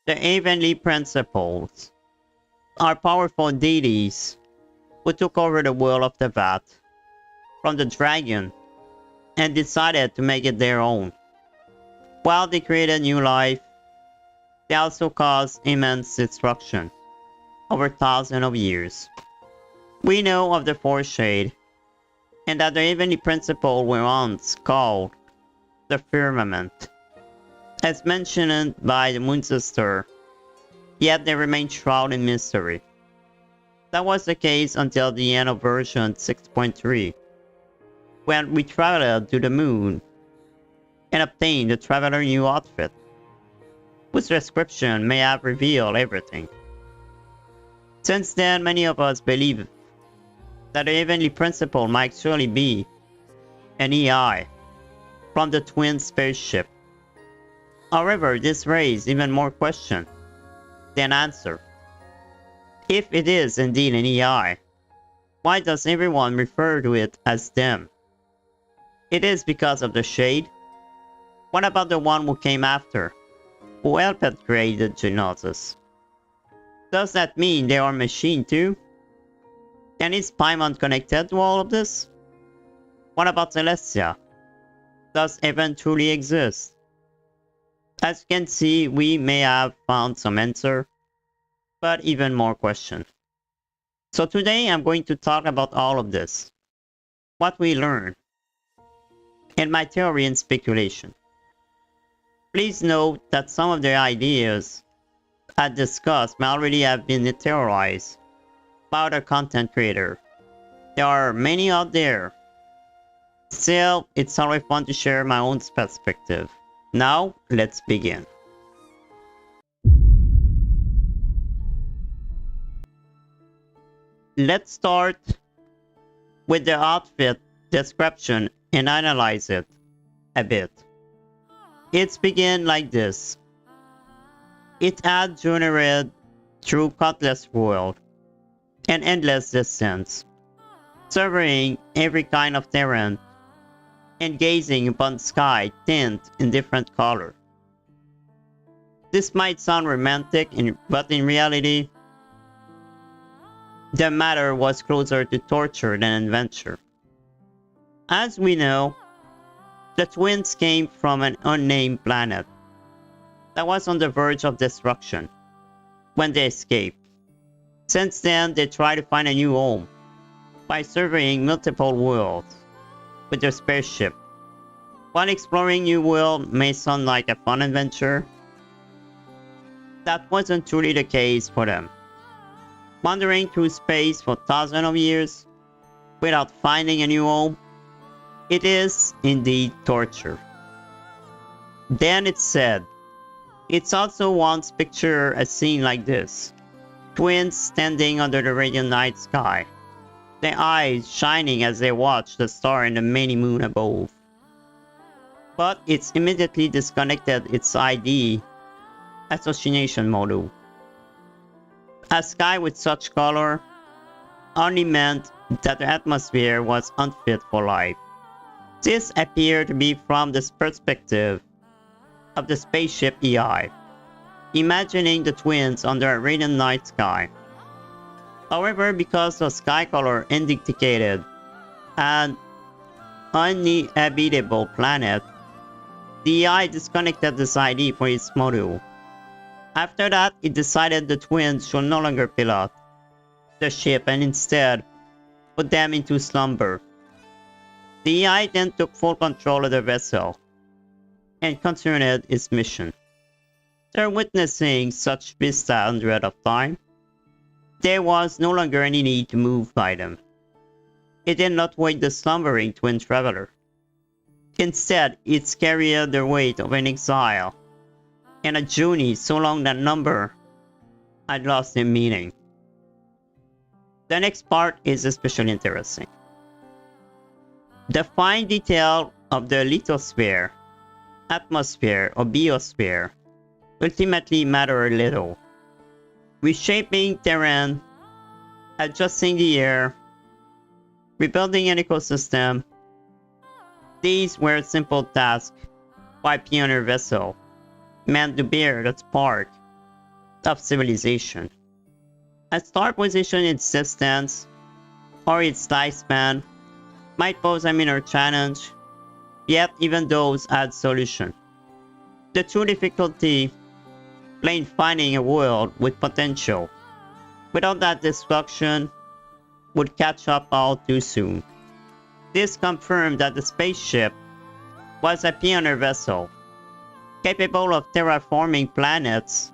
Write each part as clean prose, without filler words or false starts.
The heavenly principles are powerful deities who took over the world of Teyvat from the dragon and decided to make it their own. While they created new life, they also caused immense destruction over thousands of years. We know of the fourth shade, and that the heavenly principle were once called the firmament, as mentioned by the moon sister, yet they remain shrouded in mystery. That was the case until the end of version 6.3, when we traveled to the moon and obtained the traveler new outfit, whose description may have revealed everything. Since then, many of us believe that the heavenly principle might surely be an EI from the twin spaceship. However, this raises even more questions than answer. If it is indeed an EI, why does everyone refer to it as them? It is because of the shade? What about the one who came after, who helped create the Gnosis? Does that mean they are machine too? And is Paimon connected to all of this? What about Celestia? Does heaven truly exist? As you can see, we may have found some answer, but even more questions. So today I'm going to talk about all of this, what we learned, and my theory and speculation. Please note that some of the ideas I discussed may already have been theorized by other content creators. There are many out there. Still, it's always fun to share my own perspective. Now, let's begin. Let's start with the outfit description and analyze it a bit. It's begin like this. It had journeyed through countless worlds and endless distance, surveying every kind of terrain and gazing upon sky tint in different color. This might sound romantic, but in reality, the matter was closer to torture than adventure. As we know, the twins came from an unnamed planet that was on the verge of destruction when they escaped. Since then, they tried to find a new home by surveying multiple worlds with their spaceship. While exploring new worlds may sound like a fun adventure, that wasn't truly the case for them. Wandering through space for thousands of years without finding a new home, it is indeed torture. Then it said, it's also once picture a scene like this. Twins standing under the radiant night sky, their eyes shining as they watch the star and the many moon above. But it's immediately disconnected its ID association module. A sky with such color only meant that the atmosphere was unfit for life. This appeared to be from the perspective of the spaceship EI, imagining the twins under a radiant night sky. However, because the sky color indicated an uninhabitable planet, the EI disconnected this ID for its module. After that, it decided the twins should no longer pilot the ship and instead put them into slumber. The EI then took full control of the vessel and continued its mission. After witnessing such vista hundreds of times, there was no longer any need to move by them. It did not wake the slumbering twin traveler. Instead, it carried the weight of an exile and a journey so long that number had lost their meaning. The next part is especially interesting. The fine detail of the lithosphere, atmosphere, or biosphere ultimately matter little. Reshaping terrain, adjusting the air, rebuilding an ecosystem, these were simple tasks by pioneer vessel, meant to bear the spark of civilization. A star position in its distance or its lifespan might pose a minor challenge, yet even those add solution. The true difficulty lay in finding a world with potential. Without that, destruction would catch up all too soon. This confirmed that the spaceship was a pioneer vessel, capable of terraforming planets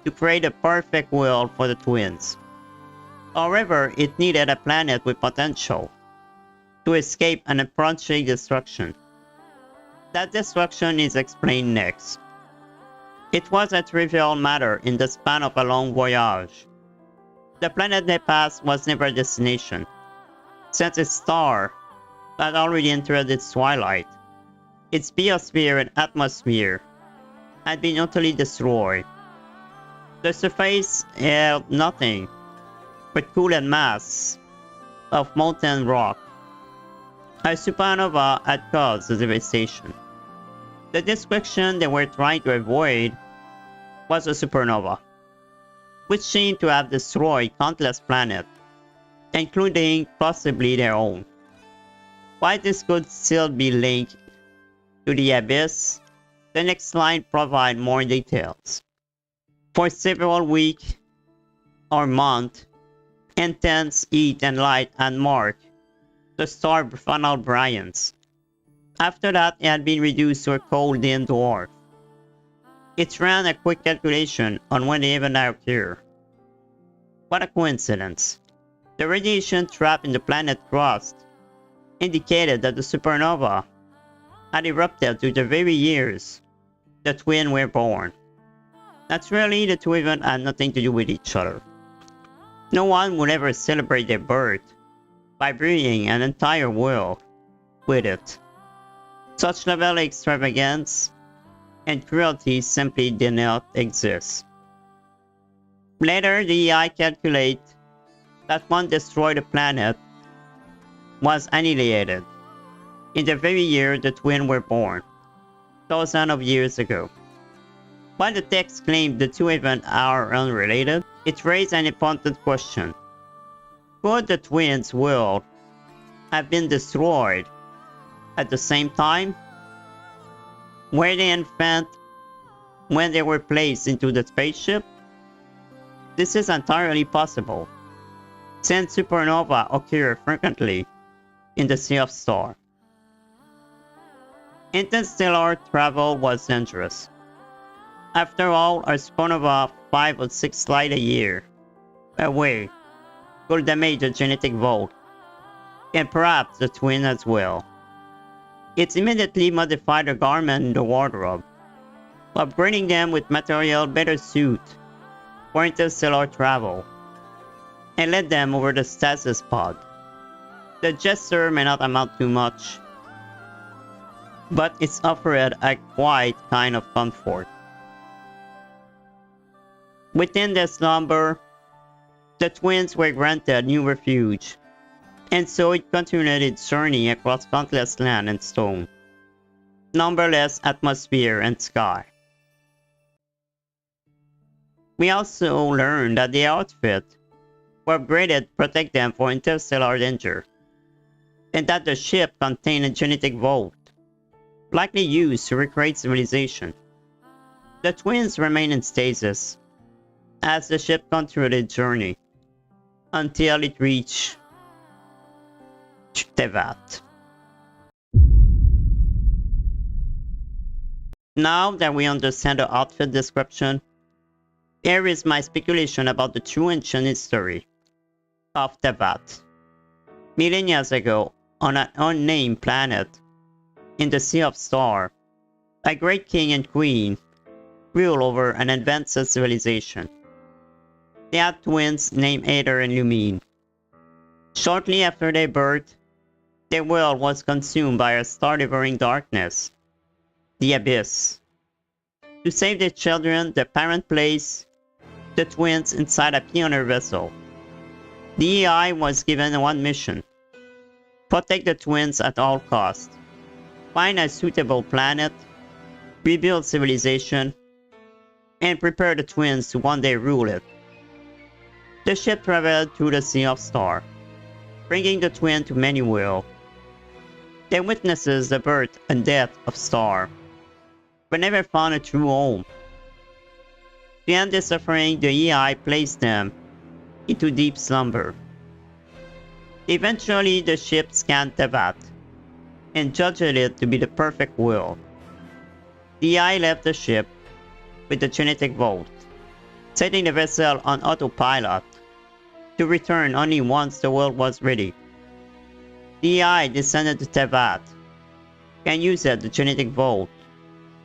to create a perfect world for the twins. However, it needed a planet with potential to escape an approaching destruction. That destruction is explained next. It was a trivial matter in the span of a long voyage. The planet they passed was never a destination, since its star had already entered its twilight. Its biosphere and atmosphere had been utterly destroyed. The surface held nothing but cooled mass of molten rock. A supernova had caused the devastation. The destruction they were trying to avoid was a supernova, which seemed to have destroyed countless planets, including possibly their own. While this could still be linked to the abyss, the next line provides more details. For several weeks or months, intense heat and light had marked the star's final brilliance. After that, it had been reduced to a cold dim dwarf. It ran a quick calculation on when the event occurred. What a coincidence. The radiation trapped in the planet's crust indicated that the supernova had erupted during the very years the twins were born. Naturally, the two events had nothing to do with each other. No one would ever celebrate their birth by bringing an entire world with it. Such level of extravagance and cruelty simply did not exist. Later, the AI calculated that one destroyed the planet was annihilated in the very year the twins were born, thousands of years ago. While the text claimed the two events are unrelated, it raised an important question. Could the twins' world have been destroyed at the same time? Were they infant when they were placed into the spaceship? This is entirely possible, since supernovae occur frequently in the Sea of Stars. Interstellar travel was dangerous. After all, a supernova 5 or 6 light a year away could damage the genetic vault, and perhaps the twin as well. It immediately modified the garment in the wardrobe, upgrading them with material better suited for interstellar travel, and led them over the stasis pod. The gesture may not amount to much, but it's offered a quiet kind of comfort. Within this slumber, the twins were granted new refuge, and so it continued its journey across countless land and stone, numberless atmosphere and sky. We also learned that the outfit were upgraded to protect them for interstellar danger, and that the ship contained a genetic vault, likely used to recreate civilization. The twins remained in stasis as the ship continued its journey until it reached Teyvat. Now that we understand the outfit description, here is my speculation about the true ancient history of Teyvat. Millennia ago, on an unnamed planet in the Sea of Stars, a great king and queen ruled over an advanced civilization. They had twins named Aether and Lumine. Shortly after their birth, their world was consumed by a star-devouring darkness, the Abyss. To save their children, the parent placed the twins inside a pioneer vessel. The AI was given one mission: protect the twins at all costs, find a suitable planet, rebuild civilization, and prepared the twins to one day rule it. The ship traveled through the Sea of Stars, bringing the twin to many worlds. They witnesses the birth and death of Star, but never found a true home. To end their suffering, the EI placed them into deep slumber. Eventually, the ship scanned Teyvat and judged it to be the perfect world. The EI left the ship with the genetic vault, setting the vessel on autopilot to return only once the world was ready. The EI descended to Teyvat and used the genetic vault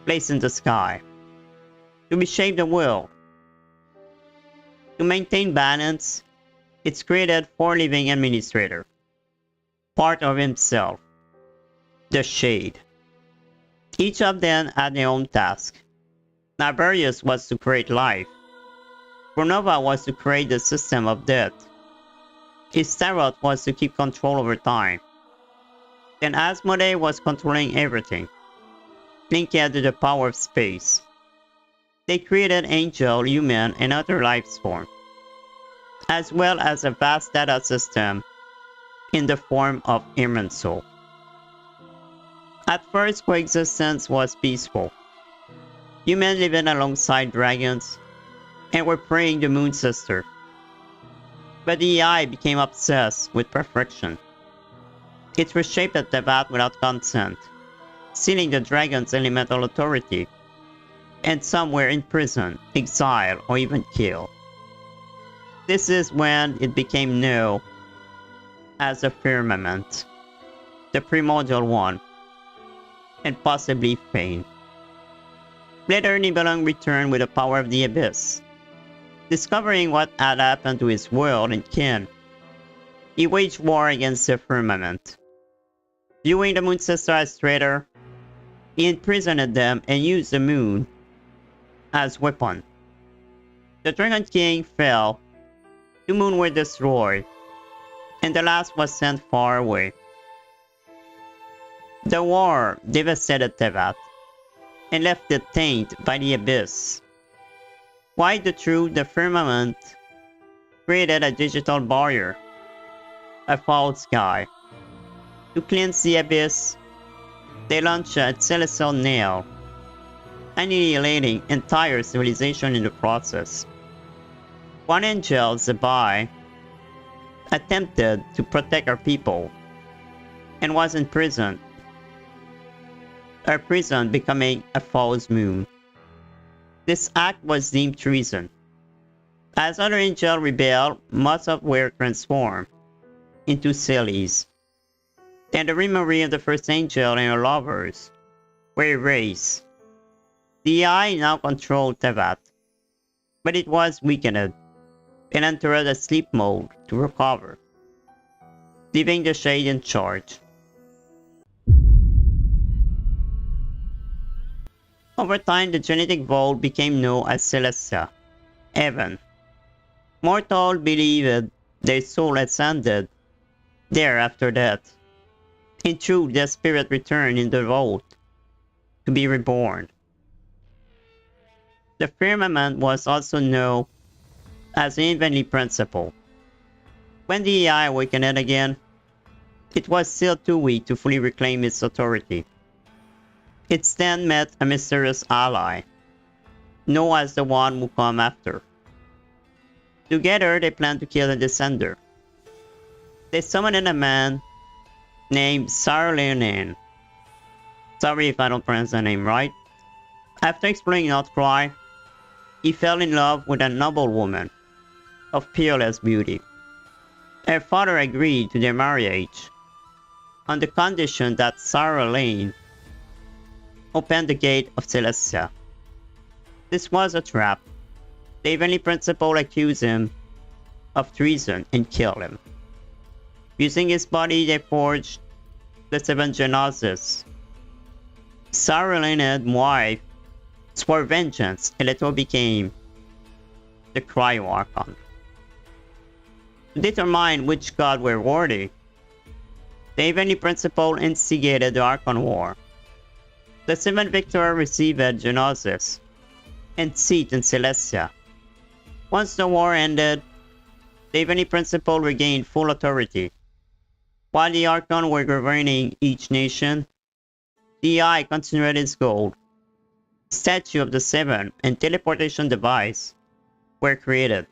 placed in the sky to reshape the world. To maintain balance, it's created 4 living administrators, part of himself, the Shade. Each of them had their own task. Naberius was to create life. Pronova was to create the system of death. Istaroth was to keep control over time. Then Asmodee was controlling everything, linked to the power of space. They created angel, human, and other life forms, as well as a vast data system in the form of Irminsul. At first, coexistence was peaceful. Humans living alongside dragons and were praying the Moon Sister. But the AI became obsessed with perfection. It reshaped the Teyvat without consent, stealing the dragon's elemental authority, and some were imprisoned, exiled, or even killed. This is when it became known as the Firmament, the primordial one, and possibly Fane. Later, Nibelung returned with the power of the Abyss. Discovering what had happened to his world and kin, he waged war against the Firmament. Viewing the Moon Sister as traitor, he imprisoned them and used the moon as weapon. The Dragon King fell, 2 moons were destroyed, and the last was sent far away. The war devastated Teyvat and left it tainted by the Abyss. Wide through the Firmament created a digital barrier, a foul sky. To cleanse the Abyss, they launched a celestial nail, annihilating entire civilization in the process. One angel, Zebai, attempted to protect our people and was imprisoned, her prison becoming a false moon. This act was deemed treason. As other angels rebelled, most of were transformed into Sillies, and the memory of the first angel and her lovers were erased. The AI now controlled Teyvat, but it was weakened and entered a sleep mode to recover, leaving the Shade in charge. Over time, the genetic vault became known as Celestia, Heaven. Mortals believed their soul ascended there after death. In truth, their spirit returned in the vault to be reborn. The Firmament was also known as the Heavenly Principle. When the AI awakened again, it was still too weak to fully reclaim its authority. It then met a mysterious ally, known as the One Who Come After. Together, they planned to kill the Descender. They summoned a man named Sarleonin. Sorry if I don't pronounce the name right. After exploring Outcry, he fell in love with a noble woman of peerless beauty. Her father agreed to their marriage on the condition that Sarleonin opened the gate of Celestia. This was a trap. The Heavenly Principle accused him of treason and killed him. Using his body, they forged the 7 Gnosis. Sarleonin's wife swore vengeance, and it became the Cryo Archon. To determine which god were worthy, the Heavenly Principle instigated the Archon War. The 7 victors received Gnosis, and seat in Celestia. Once the war ended, the Evany Principle regained full authority. While the Archon were governing each nation, the Eye continued its goal. Statue of the Seven and teleportation device were created.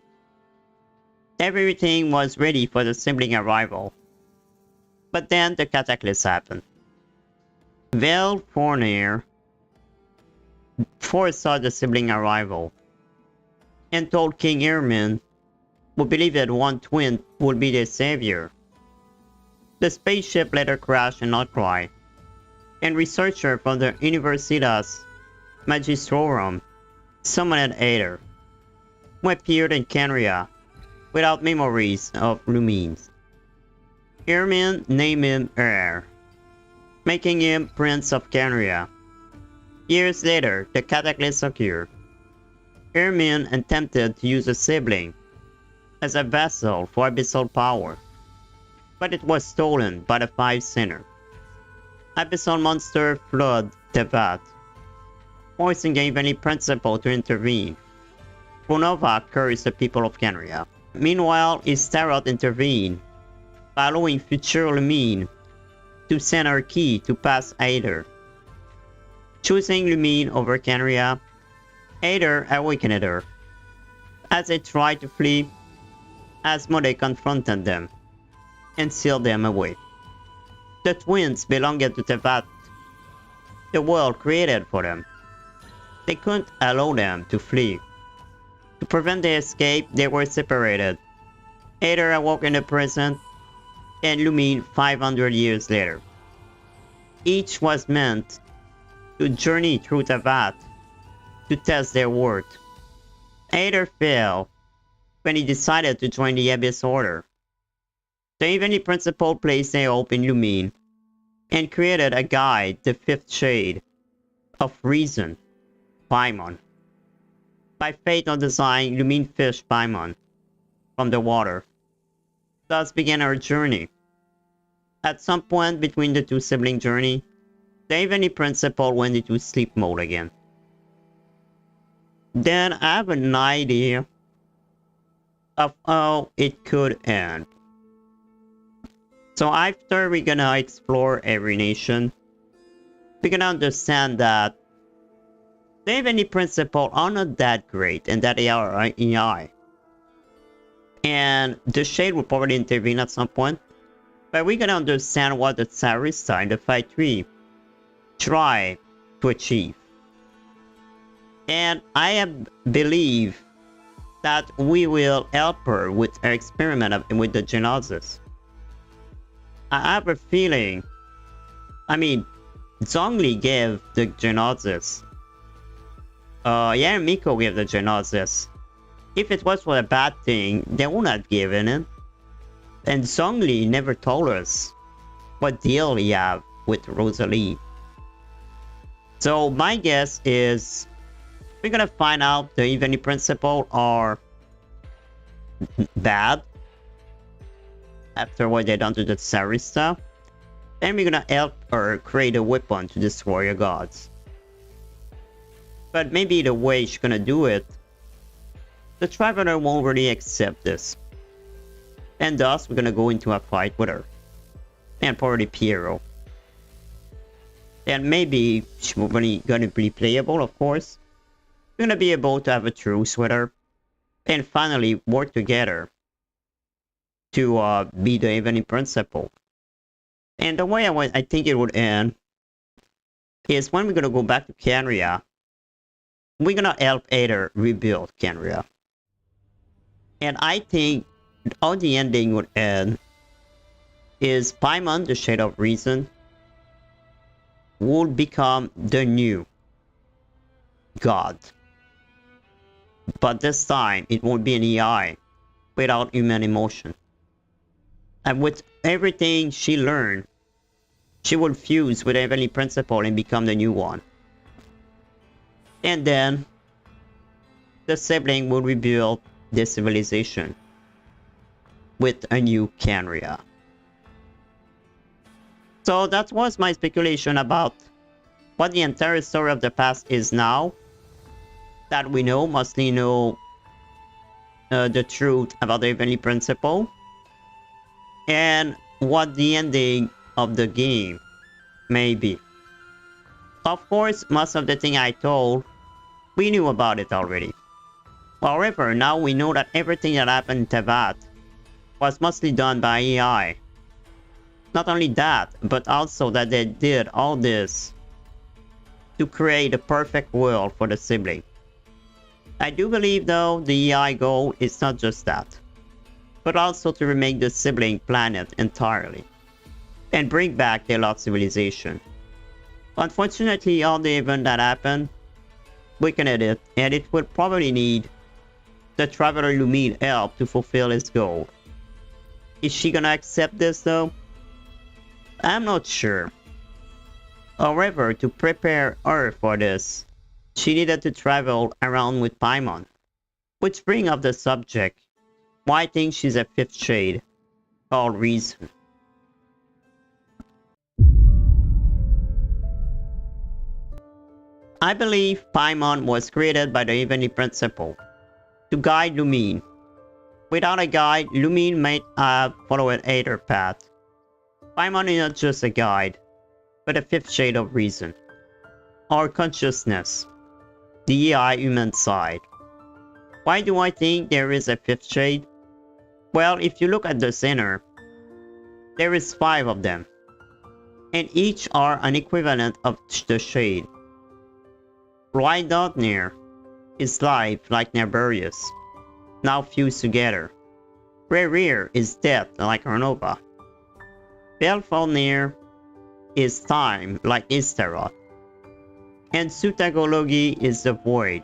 Everything was ready for the sibling arrival. But then the cataclysm happened. Vel Fornir foresaw the sibling arrival and told King Irmin, who believed that one twin would be their savior. The spaceship later crashed in outcry, and researchers from the Universitas Magistrorum summoned Aether, who appeared in Canria without memories of Lumines. Irmin named him heir, making him Prince of Canria. Years later, the cataclysm occurred. Irmin attempted to use a sibling as a vessel for abyssal power, but it was stolen by the Five Sinners. Abyssal monster flood Teyvat, forcing the Evany Principle to intervene. Bonova cursed the people of Canria. Meanwhile, Istarot intervened by allowing future Lumine to send her key to pass Aether. Choosing Lumine over Canria, Aether awakened her. As they tried to flee, Asmodee confronted them and sealed them away. The twins belonged to Teyvat, the world created for them. They couldn't allow them to flee. To prevent their escape, they were separated. Aether awoke in the present, and Lumine 500 years later. Each was meant to journey through Teyvat to test their worth. Aether failed when he decided to join the Abyss Order. The Evany Principle placed their hope in Lumine and created a guide, the fifth shade of reason, Paimon. By fate or design, Lumine fished Paimon from the water. Thus began our journey. At some point between the two sibling journey, the Evany Principle went into sleep mode again. Then I have an idea of how it could end. So after we're gonna explore every nation, we're gonna understand that the Evany Principle are not that great and that they are AI. And the Shade will probably intervene at some point. But we're gonna understand what the Tsarista in the Fight 3 try to achieve. And I believe that we will help her with her experiment with the Gnosis. I have a feeling, Zhongli gave the Gnosis. Miko gave the Gnosis. If it was for a bad thing, they would not have given it. And Zhongli never told us what deal he have with Rosalie. So my guess is we're gonna find out the Evany Principle are bad after what they done to the Tsarista. Then we're gonna help her create a weapon to destroy your gods. But maybe the way she's gonna do it, the Traveler won't really accept this. And thus, we're gonna go into a fight with her. And probably Piero. And maybe she's only gonna be playable, of course. We're gonna be able to have a truce with her. And finally work together to be the Evany Principle. And the way I think it would end is when we're gonna go back to Canria, we're gonna help Aether rebuild Canria. And I think how the ending would end is Paimon, the Shade of Reason, would become the new god. But this time, it won't be an AI without human emotion. And with everything she learned, she will fuse with Evany Principle and become the new one. And then, the sibling will rebuild this civilization with a new Canria. So that was my speculation about what the entire story of the past is now. that we know, mostly know the truth about the Heavenly Principle and what the ending of the game may be. Of course, most of the thing I told, we knew about it already. However, now we know that everything that happened in Teyvat was mostly done by AI. Not only that, but also that they did all this to create a perfect world for the sibling. I do believe though the AI goal is not just that, but also to remake the sibling planet entirely and bring back their lost civilization. Unfortunately, all the events that happened weakened it, and it would probably need the Traveler Lumine help to fulfill his goal. Is she gonna accept this though? I'm not sure. However, to prepare her for this, she needed to travel around with Paimon. Which brings up the subject, why I think she's a fifth shade, called Reason. I believe Paimon was created by the Heavenly Principle to guide Lumine. Without a guide, Lumine might have followed either path. Paimon is not just a guide, but a fifth shade of reason, or consciousness, the AI human side. Why do I think there is a fifth shade? Well, if you look at the center, there is 5 of them, and each are an equivalent of the shade. Right dot near is life like Nerberius, now fused together. Rear is death like Arnova. Belfalnir is time like Istaroth. And Sutagologi is the void,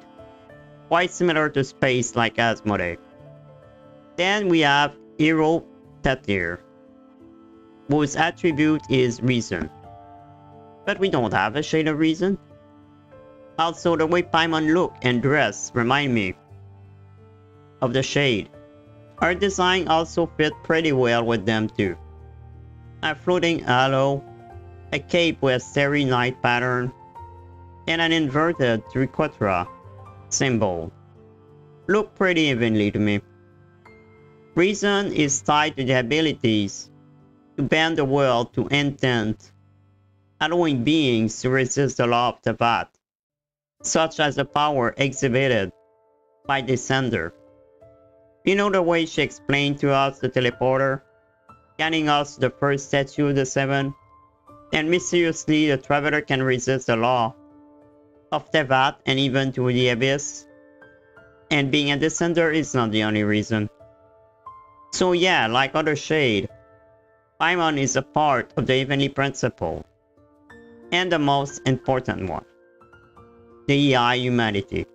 quite similar to space like Asmodee. Then we have Hero Tatir, whose attribute is reason. But we don't have a shade of reason. Also, the way Paimon look and dress remind me of the shade. Her design also fit pretty well with them too. A floating halo, a cape with a starry night pattern, and an inverted triquetra symbol. Look pretty evenly to me. Reason is tied to the abilities to bend the world to intent, allowing beings to resist the law of Teyvat, such as the power exhibited by Descender. You know the way she explained to us the teleporter, getting us the first statue of the 7, and mysteriously the traveler can resist the law of Teyvat and even to the abyss. And being a Descender is not the only reason. So yeah, like other shade, Paimon is a part of the Heavenly Principle, and the most important one, the AI humanity.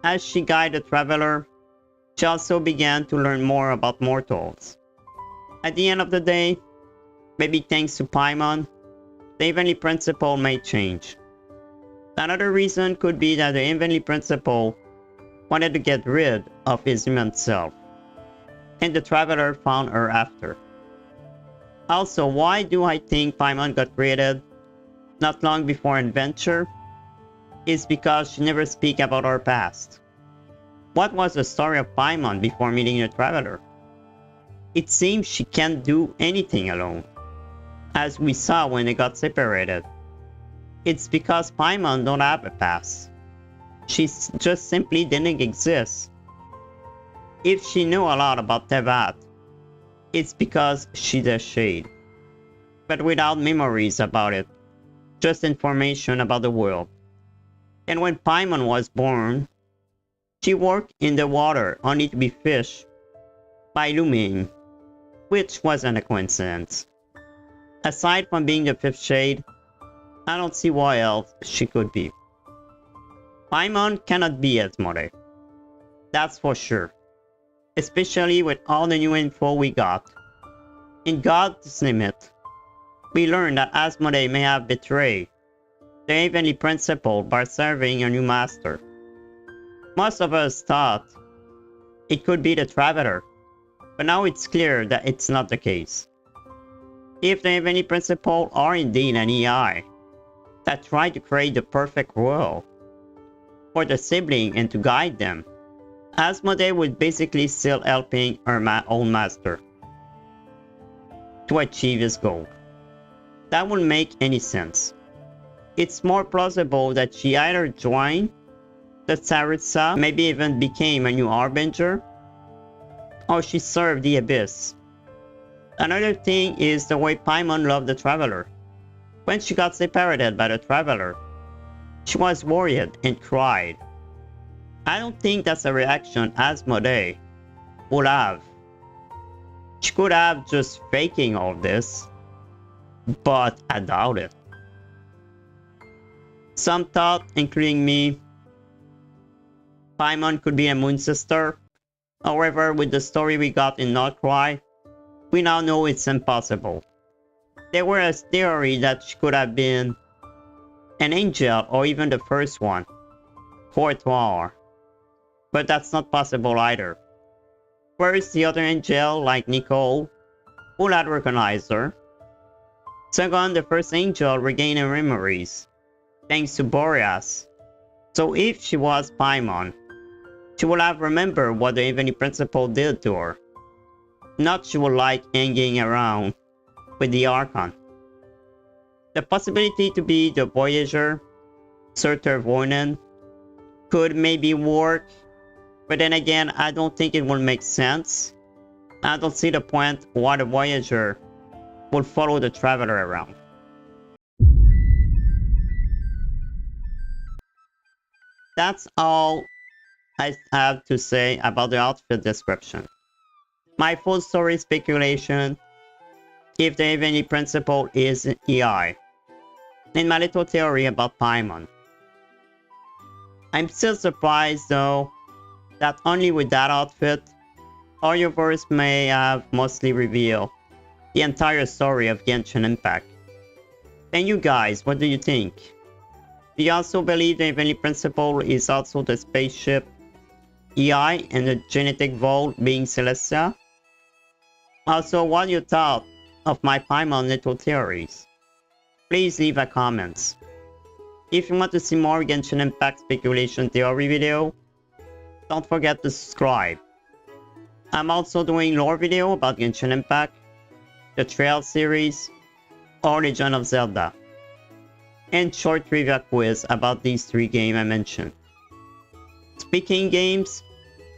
As she guided the traveler, she also began to learn more about mortals. At the end of the day, maybe thanks to Paimon, the Heavenly Principle may change. Another reason could be that the Heavenly Principle wanted to get rid of his human self, and the traveler found her after. Also, why do I think Paimon got created not long before Adventure? Is because she never speak about her past. What was the story of Paimon before meeting the traveler? It seems she can't do anything alone, as we saw when they got separated. It's because Paimon don't have a past. She just simply didn't exist. If she knew a lot about Teyvat, it's because she's a shade, but without memories about it, just information about the world. And when Paimon was born, she worked in the water only to be fished by Lumine, which wasn't a coincidence. Aside from being the 5th shade, I don't see why else she could be. Paimon cannot be Asmodee, that's for sure, especially with all the new info we got. In God's Limit, we learned that Asmodee may have betrayed the Heavenly Principle by serving a new master. Most of us thought it could be the Traveler, but now it's clear that it's not the case. If the Heavenly Principle are indeed an AI that tried to create the perfect world, for the sibling and to guide them. Asmodee was basically still helping her own master to achieve his goal. That wouldn't make any sense. It's more plausible that she either joined the Tsaritsa, maybe even became a new Harbinger, or she served the Abyss. Another thing is the way Paimon loved the Traveler. When she got separated by the Traveler, she was worried and cried. I don't think that's a reaction Asmodee would have. She could have just faking all this, but I doubt it. Some thought, including me, Paimon could be a Moon Sister. However, with the story we got in Notcry, we now know it's impossible. There was a theory that she could have been an angel or even the first one, Courtois, but that's not possible either. First, the other angel, like Nicole, would not recognize her. Second, the first angel regained her memories, thanks to Boreas. So if she was Paimon, she would have remembered what the Heavenly Principle did to her. Not she would like hanging around with the Archon. The possibility to be the Voyager, Surtur Voinen, could maybe work, but then again, I don't think it will make sense. I don't see the point why the Voyager would follow the Traveler around. That's all I have to say about the outfit description. My full story speculation if the Heavenly Principle is EI, and my little theory about Paimon. I'm still surprised though that only with that outfit, Audioverse may have mostly revealed the entire story of Genshin Impact. And you guys, what do you think? Do you also believe the Heavenly Principle is also the spaceship EI and the genetic vault being Celestia? Also, what you thought of my Paimon little theories? Please leave a comment. If you want to see more Genshin Impact speculation theory video, don't forget to subscribe. I'm also doing lore video about Genshin Impact, the Trail series, or Legend of Zelda, and short trivia quiz about these 3 games I mentioned. Speaking games,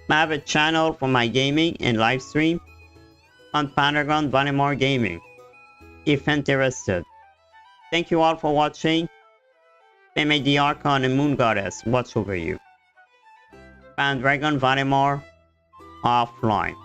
I have a channel for my gaming and live stream on Panagon Vanimar Gaming, if interested. Thank you all for watching, and may the Archon and Moon Goddess watch over you. Pandragon Vanimar, offline.